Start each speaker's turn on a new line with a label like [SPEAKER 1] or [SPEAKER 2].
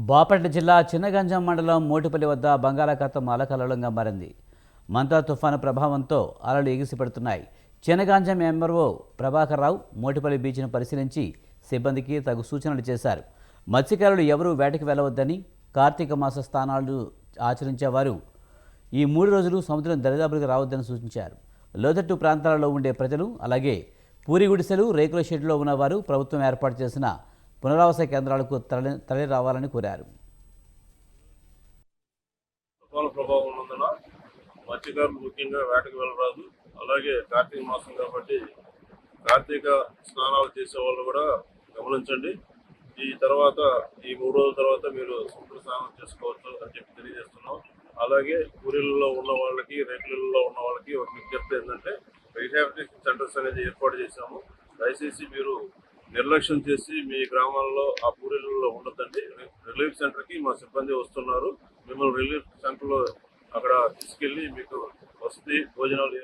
[SPEAKER 1] బాపట్ల జిల్లా చిన్నగంజాం మండలం మోటిపల్లి వద్ద బంగాళాఖాతం అలకల్లోలంగా మారింది. మంతా తుఫాను ప్రభావంతో అలలు ఎగిసిపడుతున్నాయి. చిన్నగంజాం ఎంఆర్ఓ ప్రభాకర్ రావు మోటిపల్లి బీచ్ను పరిశీలించి సిబ్బందికి తగు సూచనలు చేశారు. మత్స్యకారులు ఎవరూ వేటకు వెళ్లవద్దని, కార్తీక మాస స్నానాలు ఆచరించేవారు ఈ 3 రోజులు సముద్రం దరిదాపులకు రావద్దని సూచించారు. లోతట్టు ప్రాంతాలలో ఉండే ప్రజలు, అలాగే పూరి గుడిసెలు, రేకుల షెడ్లో ఉన్నవారు ప్రభుత్వం ఏర్పాటు చేసిన పునరావాస కేంద్రాలకు తరలి రావాలని కోరారు.
[SPEAKER 2] తుఫాను ప్రభావం ఉన్నందున మత్స్యకారులు ముఖ్యంగా వేటకు వెళ్ళరాదు. అలాగే కార్తీక మాసం కాబట్టి కార్తీక స్నానాలు చేసే వాళ్ళు కూడా గమనించండి. ఈ 3 రోజుల తర్వాత మీరు సముద్ర స్నానం చేసుకోవచ్చు అని చెప్పి తెలియజేస్తున్నాం. అలాగే పూరిలలో ఉన్న వాళ్ళకి, రేకులలో ఉన్న వాళ్ళకి ఒక విజ్ఞప్తి ఏంటంటే, రీహాబిలిటేషన్ సెంటర్స్ అనేది ఏర్పాటు చేశాము. దయచేసి మీరు నిర్లక్ష్యం చేసి మీ గ్రామాల్లో ఆ పూరిలలో ఉండొద్దండి. రిలీఫ్ సెంటర్కి మా సిబ్బంది వస్తున్నారు. మిమ్మల్ని రిలీఫ్ సెంటర్లో అక్కడ తీసుకెళ్ళి మీకు వసతి భోజనాలు